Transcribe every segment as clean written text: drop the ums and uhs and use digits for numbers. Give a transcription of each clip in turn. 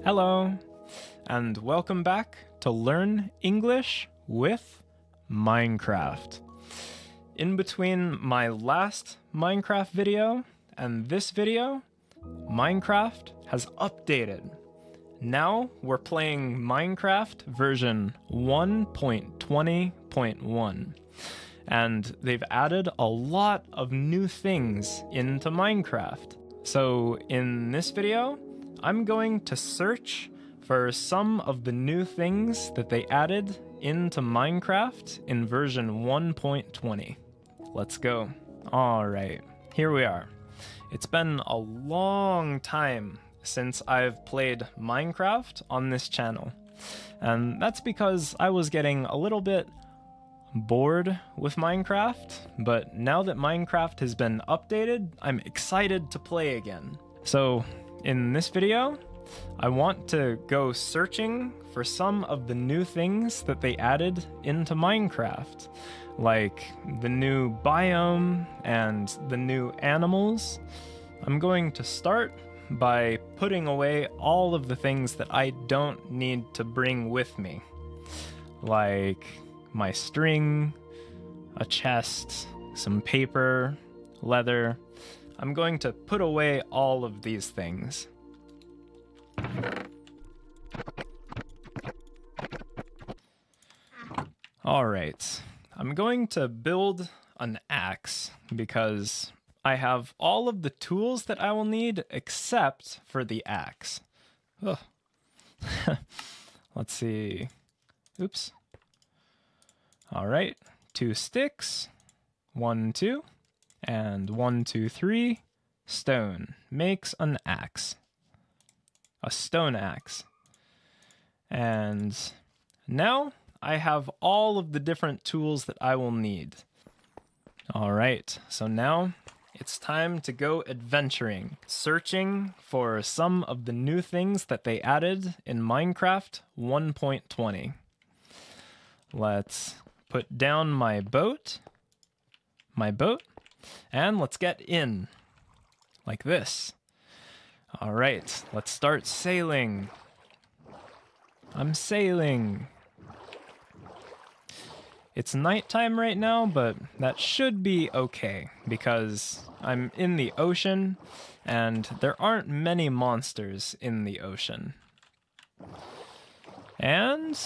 Hello, and welcome back to Learn English with Minecraft. In between my last Minecraft video and this video, Minecraft has updated. Now we're playing Minecraft version 1.20.1. And they've added a lot of new things into Minecraft. So in this video, I'm going to search for some of the new things that they added into Minecraft in version 1.20. Let's go. All right, here we are. It's been a long time since I've played Minecraft on this channel. And that's because I was getting a little bit bored with Minecraft, but now that Minecraft has been updated, I'm excited to play again. So in this video, I want to go searching for some of the new things that they added into Minecraft, like the new biome and the new animals. I'm going to start by putting away all of the things that I don't need to bring with me, like my string, a chest, some paper, leather. I'm going to put away all of these things. All right, I'm going to build an axe because I have all of the tools that I will need except for the axe. Let's see. Oops. All right, 2 sticks, 1, 2, and 1, 2, 3, stone makes an axe, a stone axe. And now I have all of the different tools that I will need. All right, so now it's time to go adventuring, searching for some of the new things that they added in Minecraft 1.20. Let's put down my boat, and let's get in, like this. All right, let's start sailing. I'm sailing. It's nighttime right now, but that should be okay, because I'm in the ocean, and there aren't many monsters in the ocean. And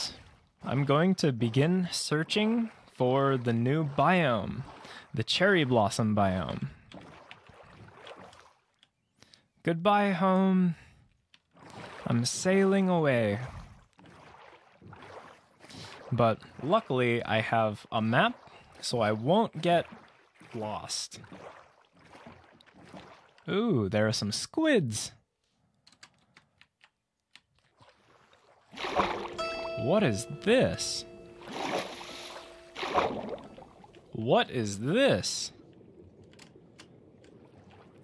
I'm going to begin searching for the new biome, the cherry blossom biome. Goodbye, home. I'm sailing away. But luckily, I have a map, so I won't get lost. Ooh, there are some squids. What is this? What is this?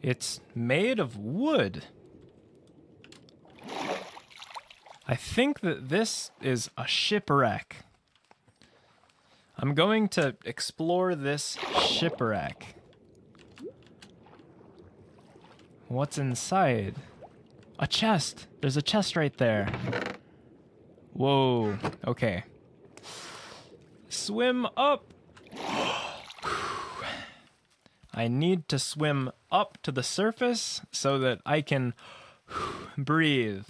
It's made of wood. I think that this is a shipwreck. I'm going to explore this shipwreck. What's inside? A chest. There's a chest right there. Whoa, okay. Swim up. I need to swim up to the surface so that I can breathe.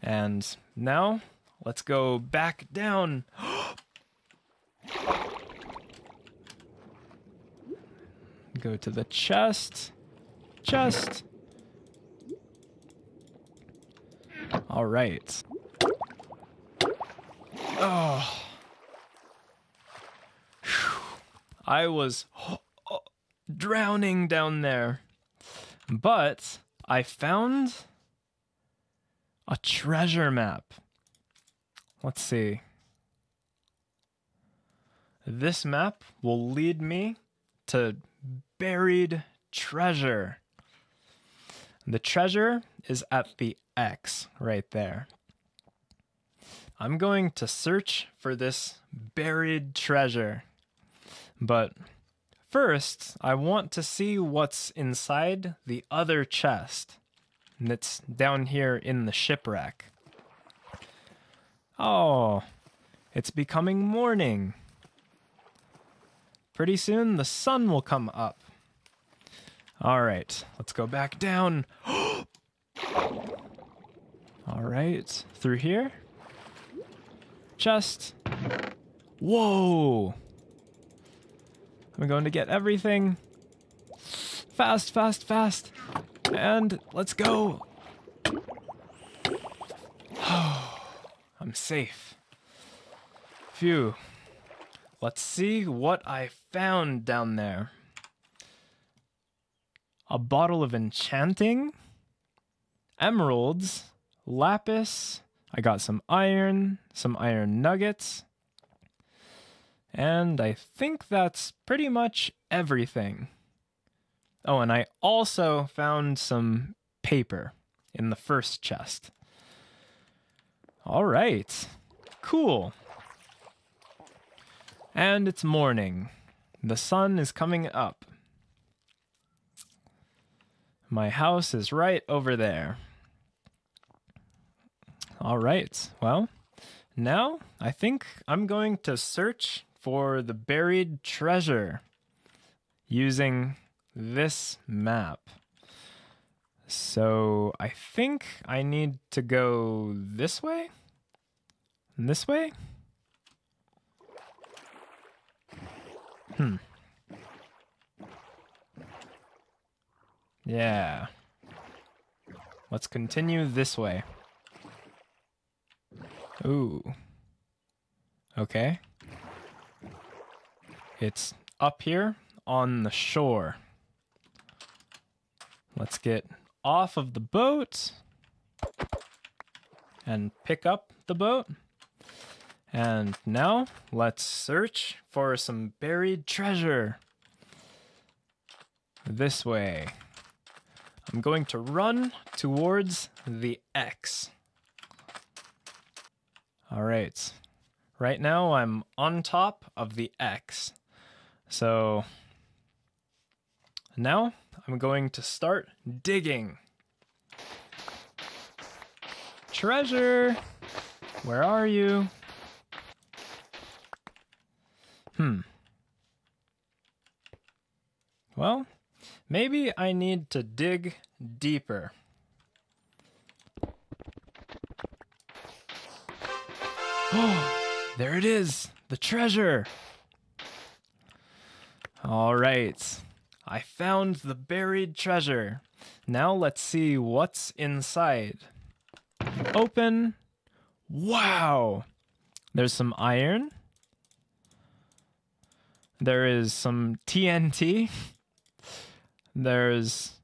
And now, let's go back down. Go to the chest. Chest. All right. Oh. I was drowning down there. But I found a treasure map. Let's see. This map will lead me to buried treasure. The treasure is at the X right there. I'm going to search for this buried treasure. But first, I want to see what's inside the other chest. and it's down here in the shipwreck. Oh, it's becoming morning. Pretty soon the sun will come up. All right, let's go back down. All right, through here. Chest. Whoa! I'm going to get everything. Fast, fast, fast. And let's go. I'm safe. Phew. Let's see what I found down there. A bottle of enchanting, emeralds, lapis. I got some iron nuggets. And I think that's pretty much everything. Oh, and I also found some paper in the first chest. All right, cool. And it's morning. The sun is coming up. My house is right over there. All right, well, now I think I'm going to search for the buried treasure using this map. So I think I need to go this way? This way? Yeah. Let's continue this way. Ooh. Okay. It's up here on the shore. Let's get off of the boat and pick up the boat. And now let's search for some buried treasure. This way. I'm going to run towards the X. All right. Right now I'm on top of the X. So now I'm going to start digging. Treasure! Where are you? Well, maybe I need to dig deeper. Oh, there it is, the treasure. All right, I found the buried treasure. Now let's see what's inside. Open. Wow, there's some iron. There is some TNT. There's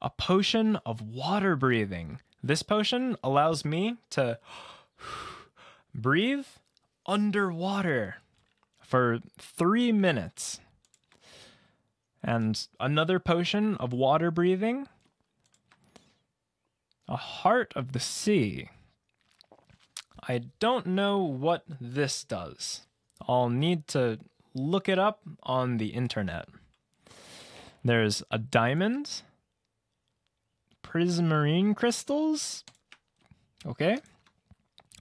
a potion of water breathing. This potion allows me to breathe underwater for 3 minutes. And another potion of water breathing. A heart of the sea. I don't know what this does. I'll need to look it up on the internet. There's a diamond, prismarine crystals. Okay.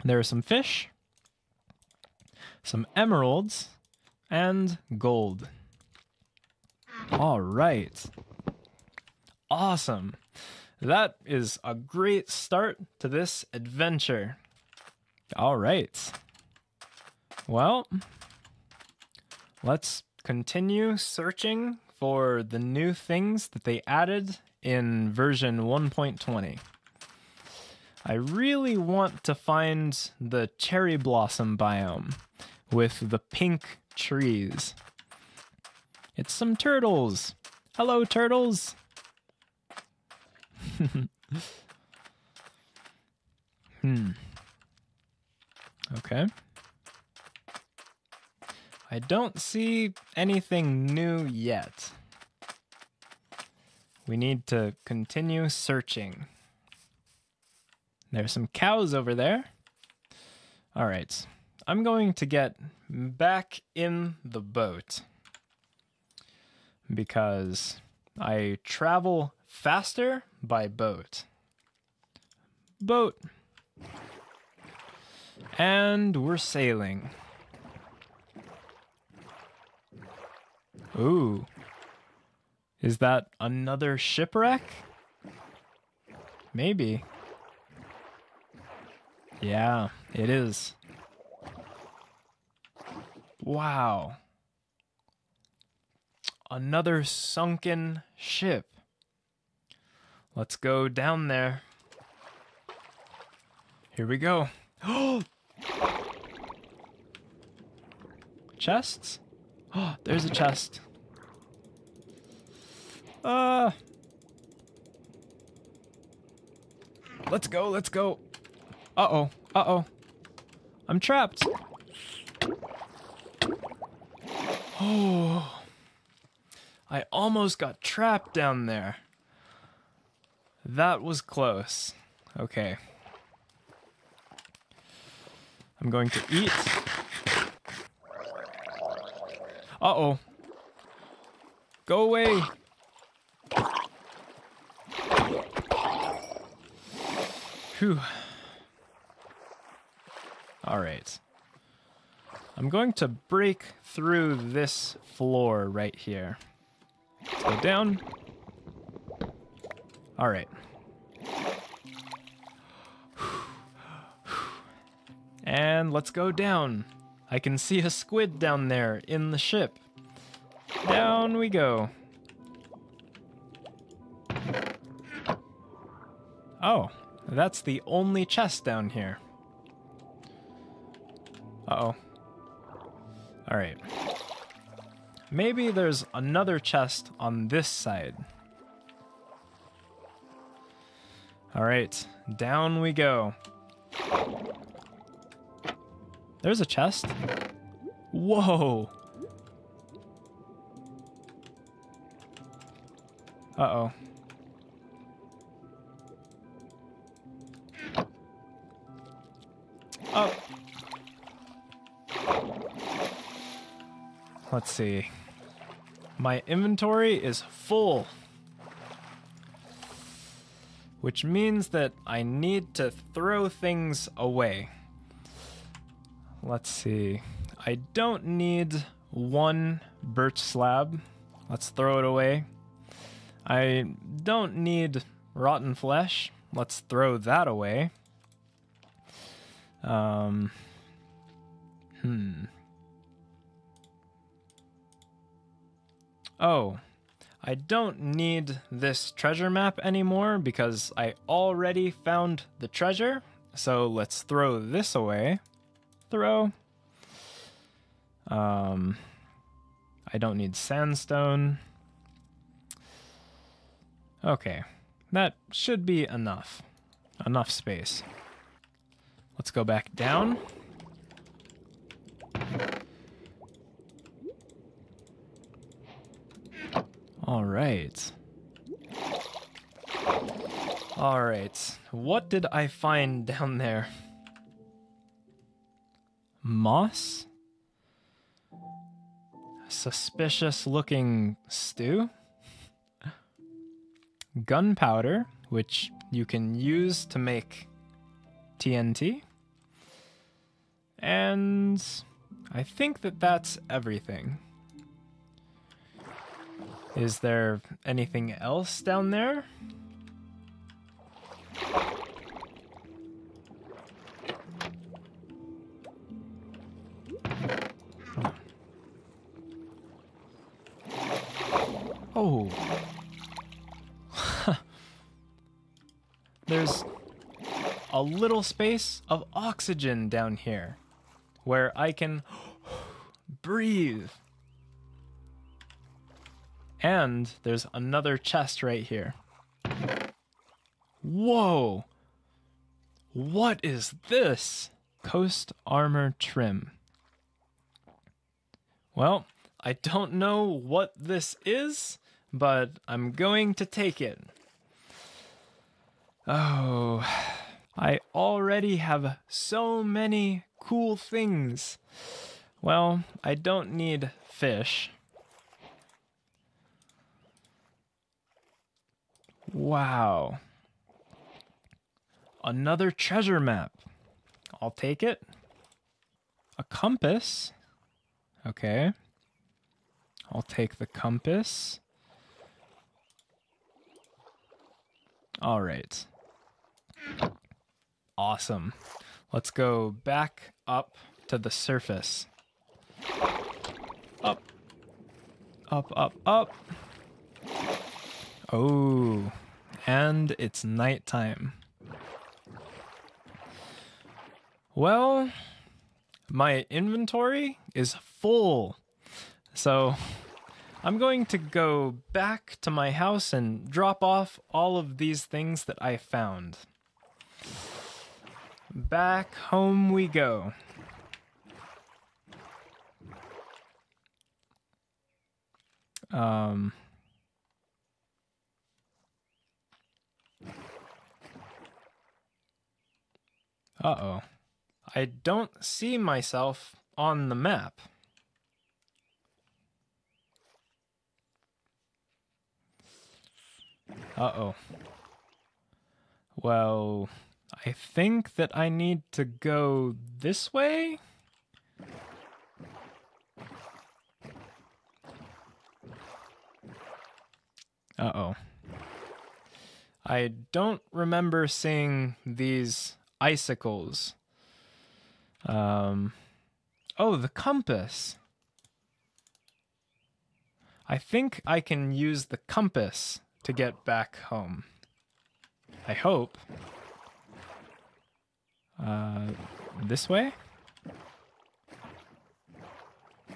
There are some fish, some emeralds, and gold. All right. Awesome. That is a great start to this adventure. All right. Well, let's continue searching for the new things that they added in version 1.20. I really want to find the cherry blossom biome with the pink trees. It's some turtles. Hello, turtles. Okay. I don't see anything new yet. We need to continue searching. There's some cows over there. All right. I'm going to get back in the boat because I travel faster by boat. boat. And we're sailing. Ooh. Is that another shipwreck? Maybe. Yeah, it is. Wow. Another sunken ship. Let's go down there. Here we go. Oh! Chests? Oh, there's a chest. Let's go, let's go. Uh-oh, uh-oh. I'm trapped. Oh. I almost got trapped down there. That was close. Okay. I'm going to eat. Uh-oh. Go away. Phew. All right. I'm going to break through this floor right here. Let's go down. All right. And let's go down. I can see a squid down there in the ship. Down we go. Oh, that's the only chest down here. Uh-oh. All right. Maybe there's another chest on this side. All right, down we go. There's a chest. Whoa. Uh-oh. Oh. Let's see. My inventory is full, which means that I need to throw things away. Let's see. I don't need one birch slab. Let's throw it away. I don't need rotten flesh. Let's throw that away. Oh, I don't need this treasure map anymore because I already found the treasure. So let's throw this away. Throw. I don't need sandstone. Okay, that should be enough. Enough space. Let's go back down. All right. All right. What did I find down there? Moss? Suspicious looking stew? Gunpowder, which you can use to make TNT. And I think that that's everything. Is there anything else down there? Oh. There's a little space of oxygen down here where I can breathe. And there's another chest right here. Whoa! What is this? Coast armor trim. Well, I don't know what this is, but I'm going to take it. Oh, I already have so many cool things. Well, I don't need fish. Wow. another treasure map. I'll take it. A compass. Okay. I'll take the compass. All right. Awesome. Let's go back up to the surface. Up. Up, up, up. Oh, and it's nighttime. Well, my inventory is full. So I'm going to go back to my house and drop off all of these things that I found. Back home we go. Uh-oh. I don't see myself on the map. Uh-oh. Well, I think that I need to go this way? Uh-oh. I don't remember seeing these icicles. Oh, the compass. I think I can use the compass to get back home. I hope. This way?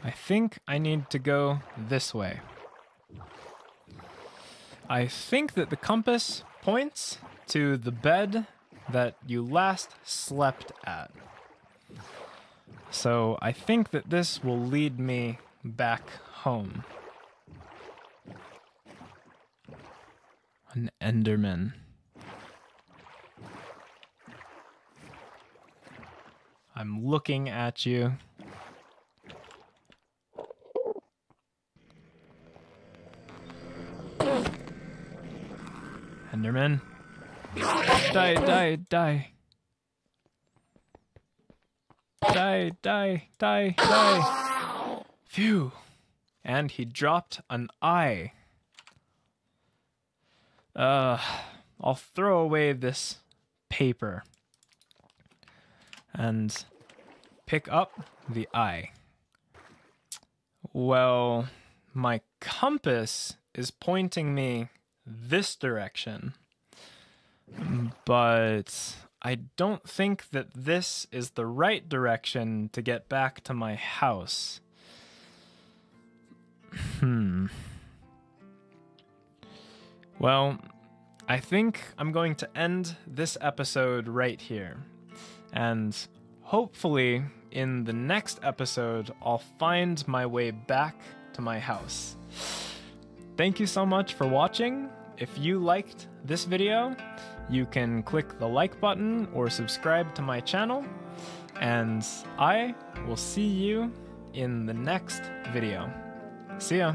I think I need to go this way. I think that the compass points to the bed that you last slept at. So I think that this will lead me back home. An Enderman. I'm looking at you. Enderman. Die, die, die. Die, die, die, die. Phew. And he dropped an eye. I'll throw away this paper and pick up the eye. Well, my compass is pointing me this direction, but I don't think that this is the right direction to get back to my house. Well, I think I'm going to end this episode right here. And hopefully in the next episode, I'll find my way back to my house. Thank you so much for watching. If you liked this video, you can click the like button or subscribe to my channel. And I will see you in the next video. See ya.